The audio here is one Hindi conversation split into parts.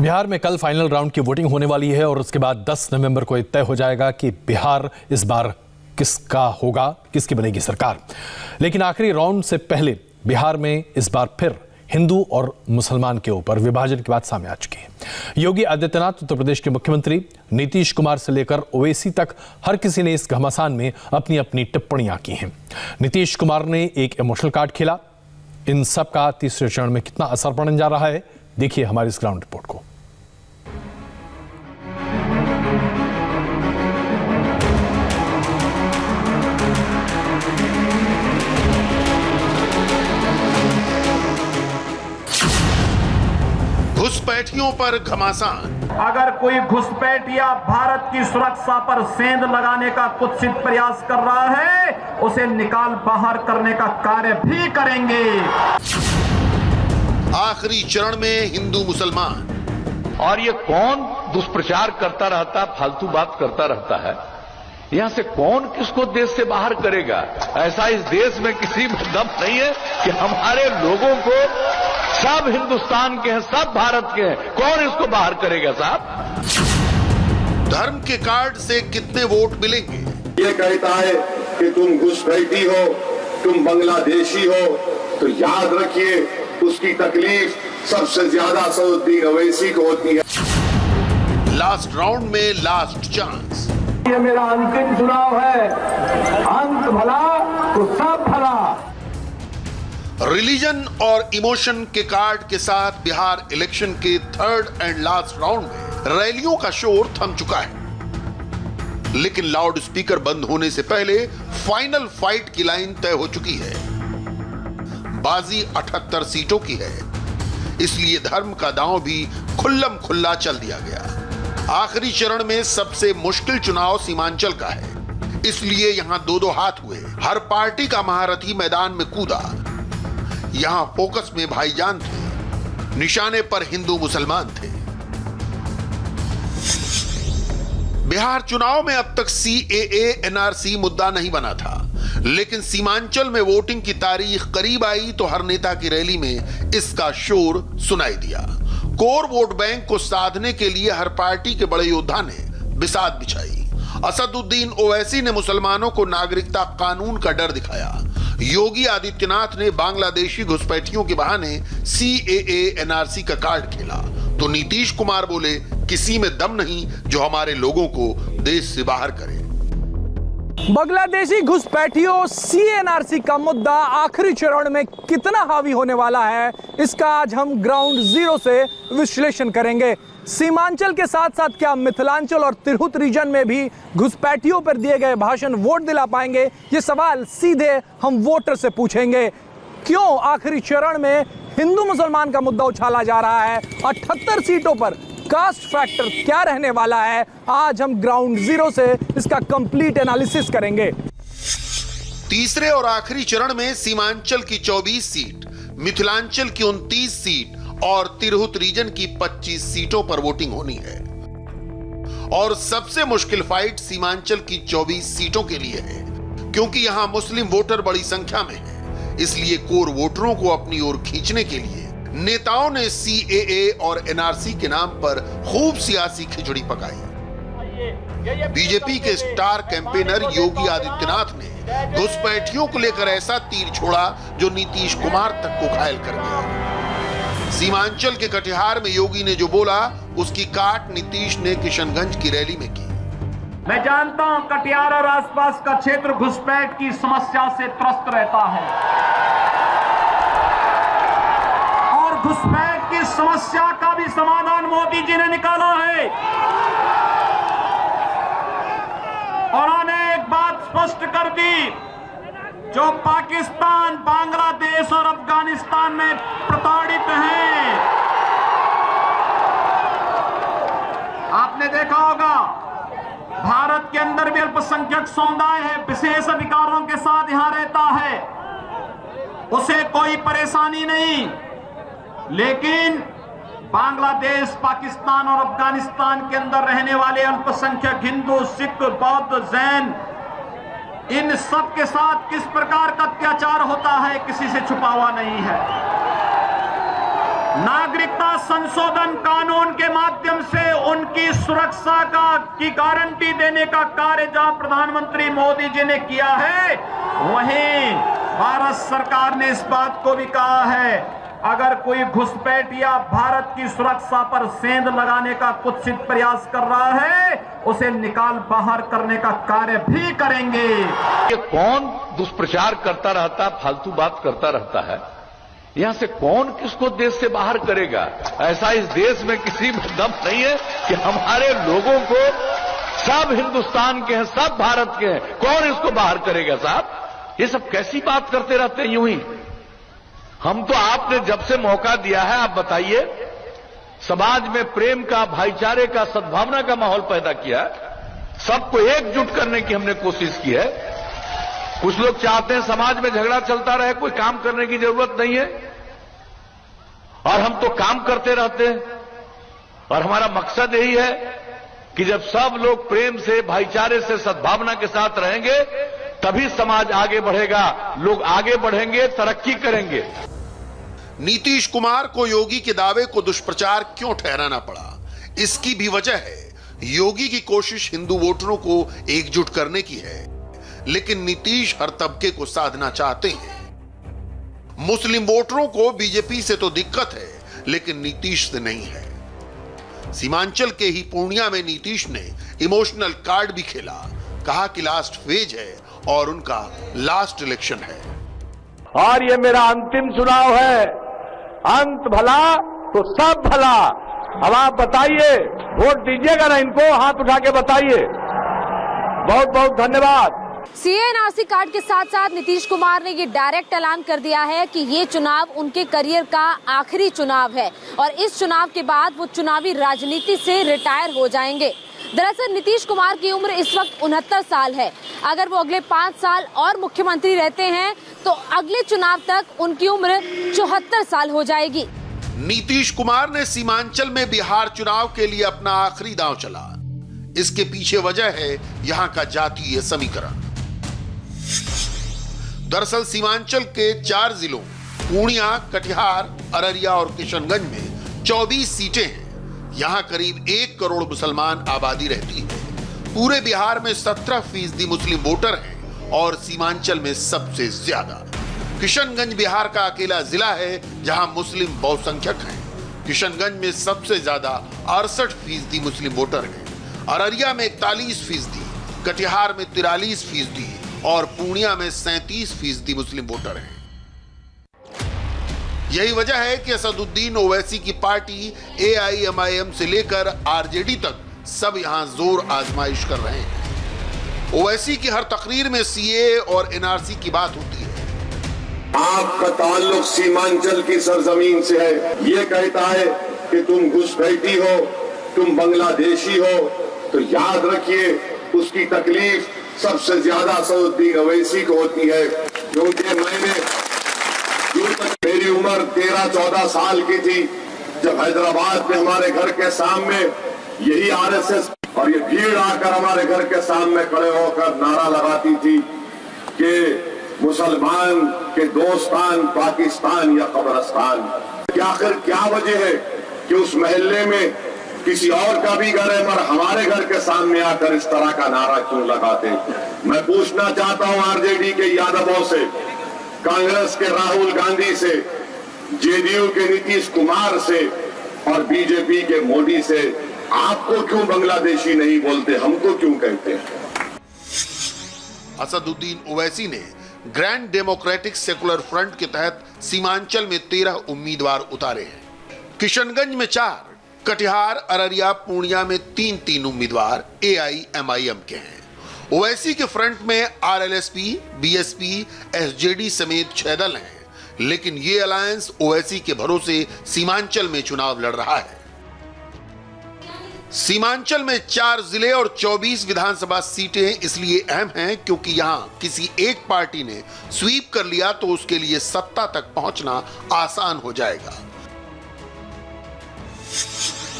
बिहार में कल फाइनल राउंड की वोटिंग होने वाली है और उसके बाद 10 नवंबर को तय हो जाएगा कि बिहार इस बार किसका होगा, किसकी बनेगी सरकार। लेकिन आखिरी राउंड से पहले बिहार में इस बार फिर हिंदू और मुसलमान के ऊपर विभाजन की बात सामने आ चुकी है। योगी आदित्यनाथ उत्तर प्रदेश के मुख्यमंत्री, नीतीश कुमार से लेकर ओवैसी तक हर किसी ने इस घमासान में अपनी अपनी टिप्पणियां की हैं। नीतीश कुमार ने एक इमोशनल कार्ड खेला। इन सब का तीसरे चरण में कितना असर पड़ने जा रहा है, देखिए हमारी इस ग्राउंड रिपोर्ट को। घुसपैठियों पर घमासान। अगर कोई घुसपैठिया भारत की सुरक्षा पर सेंध लगाने का कुत्सित प्रयास कर रहा है, उसे निकाल बाहर करने का कार्य भी करेंगे। आखिरी चरण में हिंदू मुसलमान। और ये कौन दुष्प्रचार करता रहता, फालतू बात करता रहता है, यहां से कौन किसको देश से बाहर करेगा? ऐसा इस देश में किसी में दम नहीं है कि हमारे लोगों को, सब हिंदुस्तान के हैं, सब भारत के हैं, कौन इसको बाहर करेगा साहब? धर्म के कार्ड से कितने वोट मिलेंगे? ये कहता है कि तुम घुसपैठी हो, तुम बांग्लादेशी हो, तो याद रखिए उसकी तकलीफ सबसे ज्यादा असदुद्दीन ओवैसी को होती है। लास्ट राउंड में लास्ट चांस। ये मेरा अंतिम चुनाव है, अंत भला तो सब भला। रिलीजन और इमोशन के कार्ड के साथ बिहार इलेक्शन के थर्ड एंड लास्ट राउंड में रैलियों का शोर थम चुका है, लेकिन लाउड स्पीकर बंद होने से पहले फाइनल फाइट की लाइन तय हो चुकी है। बाजी 78 सीटों की है, इसलिए धर्म का दांव भी खुल्लम खुल्ला चल दिया गया। आखिरी चरण में सबसे मुश्किल चुनाव सीमांचल का है, इसलिए यहां दो हाथ हुए। हर पार्टी का महारथी मैदान में कूदा। यहां फोकस में भाईजान थे, निशाने पर हिंदू मुसलमान थे। बिहार चुनाव में अब तक CAA NRC मुद्दा नहीं बना था, लेकिन सीमांचल में वोटिंग की तारीख करीब आई तो हर नेता की रैली में इसका शोर सुनाई दिया। कोर वोट बैंक को साधने के लिए हर पार्टी के बड़े योद्धा ने बिसात बिछाई। असदुद्दीन ओवैसी ने मुसलमानों को नागरिकता कानून का डर दिखाया। योगी आदित्यनाथ ने बांग्लादेशी घुसपैठियों के बहाने CAA NRC का कार्ड खेला, तो नीतीश कुमार बोले किसी में दम नहीं जो हमारे लोगों को देश से बाहर करे। बांग्लादेशी घुसपैठियों CAA NRC का मुद्दा आखिरी चरण में कितना हावी होने वाला है, इसका आज हम ग्राउंड जीरो से विश्लेषण करेंगे। सीमांचल के साथ साथ क्या मिथिलांचल और तिरहुत रीजन में भी घुसपैठियों पर दिए गए भाषण वोट दिला पाएंगे? ये सवाल सीधे हम वोटर से पूछेंगे। क्यों आखिरी चरण में हिंदू मुसलमान का मुद्दा उछाला जा रहा है? 78 सीटों पर कास्ट फैक्टर क्या रहने वाला है? आज हम ग्राउंड जीरो से इसका कंप्लीट एनालिसिस करेंगे। तीसरे और आखिरी चरण में सीमांचल की 24 सीट, मिथिलांचल की 29 सीट और तिरहुत रीजन की 25 सीटों पर वोटिंग होनी है। और सबसे मुश्किल फाइट सीमांचल की 24 सीटों के लिए है, क्योंकि यहां मुस्लिम वोटर बड़ी संख्या में है। इसलिए कोर वोटरों को अपनी ओर खींचने के लिए नेताओं ने CAA और NRC के नाम पर खूब सियासी खिचड़ी पकाई। बीजेपी के स्टार कैंपेनर योगी आदित्यनाथ ने घुसपैठियों को लेकर ऐसा तीर छोड़ा जो नीतीश कुमार तक को घायल कर गया। सीमांचल के कटिहार में योगी ने जो बोला, उसकी काट नीतीश ने किशनगंज की रैली में की। मैं जानता हूं कटिहार और आसपास का क्षेत्र घुसपैठ की समस्या से त्रस्त रहता है, और घुसपैठ की समस्या का भी समाधान मोदी जी ने निकाला है। उन्होंने एक बात स्पष्ट कर दी, जो पाकिस्तान, बांग्लादेश और अफगानिस्तान में प्रताड़ित हैं। आपने देखा होगा भारत के अंदर भी अल्पसंख्यक समुदाय है, विशेष अधिकारों के साथ यहां रहता है, उसे कोई परेशानी नहीं। लेकिन बांग्लादेश, पाकिस्तान और अफगानिस्तान के अंदर रहने वाले अल्पसंख्यक हिंदू, सिख, बौद्ध, जैन, इन सब के साथ किस प्रकार का अत्याचार होता है, किसी से छुपा हुआ नहीं है। नागरिकता संशोधन कानून के माध्यम से उनकी सुरक्षा की गारंटी देने का कार्य जहां प्रधानमंत्री मोदी जी ने किया है, वहीं भारत सरकार ने इस बात को भी कहा है, अगर कोई घुसपैठिया भारत की सुरक्षा पर सेंध लगाने का कुत्सित प्रयास कर रहा है, उसे निकाल बाहर करने का कार्य भी करेंगे। ये कौन दुष्प्रचार करता रहता है, फालतू बात करता रहता है, यहां से कौन किसको देश से बाहर करेगा? ऐसा इस देश में किसी में दम नहीं है कि हमारे लोगों को, सब हिंदुस्तान के हैं, सब भारत के हैं, कौन इसको बाहर करेगा? साहब, ये सब कैसी बात करते रहते हैं यूं ही। हम तो आपने जब से मौका दिया है, आप बताइए, समाज में प्रेम का, भाईचारे का, सद्भावना का माहौल पैदा किया, सबको एकजुट करने की हमने कोशिश की है। कुछ लोग चाहते हैं समाज में झगड़ा चलता रहे, कोई काम करने की जरूरत नहीं है, और हम तो काम करते रहते हैं। और हमारा मकसद यही है कि जब सब लोग प्रेम से, भाईचारे से, सद्भावना के साथ रहेंगे, तभी समाज आगे बढ़ेगा, लोग आगे बढ़ेंगे, तरक्की करेंगे। नीतीश कुमार को योगी के दावे को दुष्प्रचार क्यों ठहराना पड़ा? इसकी भी वजह है, योगी की कोशिश हिंदू वोटरों को एकजुट करने की है, लेकिन नीतीश हर तबके को साधना चाहते हैं। मुस्लिम वोटरों को बीजेपी से तो दिक्कत है, लेकिन नीतीश से नहीं है। सीमांचल के ही पूर्णिया में नीतीश ने इमोशनल कार्ड भी खेला, कहा कि लास्ट फेज है और उनका लास्ट इलेक्शन है। और ये मेरा अंतिम चुनाव है, अंत भला तो सब भला। अब आप बताइए, वोट दीजिएगा ना इनको? हाथ उठा के बताइए। बहुत बहुत धन्यवाद। सीएनआरसी कार्ड के साथ साथ नीतीश कुमार ने ये डायरेक्ट ऐलान कर दिया है कि ये चुनाव उनके करियर का आखिरी चुनाव है और इस चुनाव के बाद वो चुनावी राजनीति से रिटायर हो जाएंगे। दरअसल नीतीश कुमार की उम्र इस वक्त 69 साल है। अगर वो अगले 5 साल और मुख्यमंत्री रहते हैं तो अगले चुनाव तक उनकी उम्र 74 साल हो जाएगी। नीतीश कुमार ने सीमांचल में बिहार चुनाव के लिए अपना आखिरी दांव चला। इसके पीछे वजह है यहां का जातीय समीकरण। दरअसल सीमांचल के 4 जिलों पूर्णिया, कटिहार, अररिया और किशनगंज में 24 सीटें हैं। यहां करीब 1 करोड़ मुसलमान आबादी रहती है। पूरे बिहार में 17% मुस्लिम वोटर हैं और सीमांचल में सबसे ज्यादा। किशनगंज बिहार का अकेला जिला है जहां मुस्लिम बहुसंख्यक हैं। किशनगंज में सबसे ज्यादा 68% मुस्लिम वोटर हैं। अररिया में 41%, कटिहार में 43% और पूर्णिया में 37% मुस्लिम वोटर हैं। यही वजह है कि असदुद्दीन ओवैसी की पार्टी AIMIM से लेकर RJD तक सब यहां जोर आजमाइश कर रहे हैं। ओवैसी की हर तकरीर में CAA और NRC की बात होती है। आपका ताल्लुक सीमांचल की सरजमीन से है। ये कहता है कि तुम घुसपैठी हो, तुम बांग्लादेशी हो, तो याद रखिए उसकी तकलीफ सबसे ज्यादा असदुद्दीन ओवैसी को होती है। क्योंकि मेरी उम्र 13-14 साल की थी जब हैदराबाद में हमारे घर के सामने यही RSS और ये भीड़ आकर हमारे घर के सामने खड़े होकर नारा लगाती थी कि मुसलमान के दोस्तान पाकिस्तान या कब्रिस्तान। आखिर क्या वजह है कि उस महल्ले में किसी और का भी घर है मगर हमारे घर के सामने आकर इस तरह का नारा क्यों लगाते? मैं पूछना चाहता हूं RJD के यादवों से, कांग्रेस के राहुल गांधी से, JDU के नीतीश कुमार से और BJP के मोदी से, आपको क्यों बांग्लादेशी नहीं बोलते, हमको क्यों कहते हैं? असदुद्दीन ओवैसी ने ग्रैंड डेमोक्रेटिक सेकुलर फ्रंट के तहत सीमांचल में 13 उम्मीदवार उतारे हैं। किशनगंज में 4, कटिहार, अररिया, पूर्णिया में 3-3 उम्मीदवार AIMIM के हैं। ओवैसी के फ्रंट में RLSP, BSP, SJD समेत 6 दल हैं, लेकिन ये अलायंस ओवैसी के भरोसे सीमांचल में चुनाव लड़ रहा है। सीमांचल में 4 जिले और 24 विधानसभा सीटें इसलिए अहम हैं क्योंकि यहां किसी एक पार्टी ने स्वीप कर लिया तो उसके लिए सत्ता तक पहुंचना आसान हो जाएगा।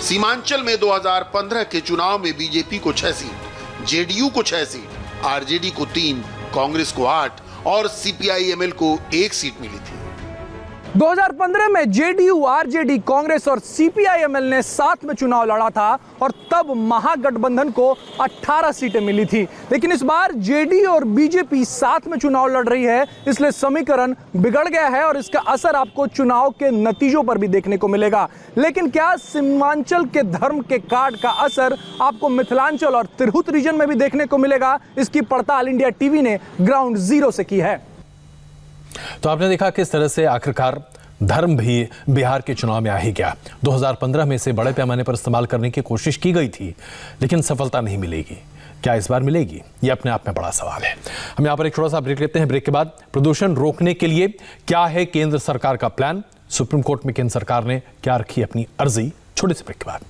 सीमांचल में 2015 के चुनाव में बीजेपी को 6 सीट, JDU को 6 सीट, RJD को 3, कांग्रेस को 8 और CPI-ML को 1 सीट मिली थी। 2015 में जेडीयू, आरजेडी, कांग्रेस और सीपीआईएमएल ने साथ में चुनाव लड़ा था और तब महागठबंधन को 18 सीटें मिली थी। लेकिन इस बार जेडीयू और बीजेपी साथ में चुनाव लड़ रही है, इसलिए समीकरण बिगड़ गया है और इसका असर आपको चुनाव के नतीजों पर भी देखने को मिलेगा। लेकिन क्या सीमांचल के धर्म के कार्ड का असर आपको मिथिलांचल और तिरहुत रीजन में भी देखने को मिलेगा? इसकी पड़ताल इंडिया टीवी ने ग्राउंड जीरो से की है। तो आपने देखा किस तरह से आखिरकार धर्म भी बिहार के चुनाव में आ ही गया। 2015 में इसे बड़े पैमाने पर इस्तेमाल करने की कोशिश की गई थी, लेकिन सफलता नहीं मिलेगी। क्या इस बार मिलेगी? यह अपने आप में बड़ा सवाल है। हम यहां पर एक छोटा सा ब्रेक लेते हैं। ब्रेक के बाद प्रदूषण रोकने के लिए क्या है केंद्र सरकार का प्लान? सुप्रीम कोर्ट में केंद्र सरकार ने क्या रखी अपनी अर्जी? छोटे से ब्रेक के बाद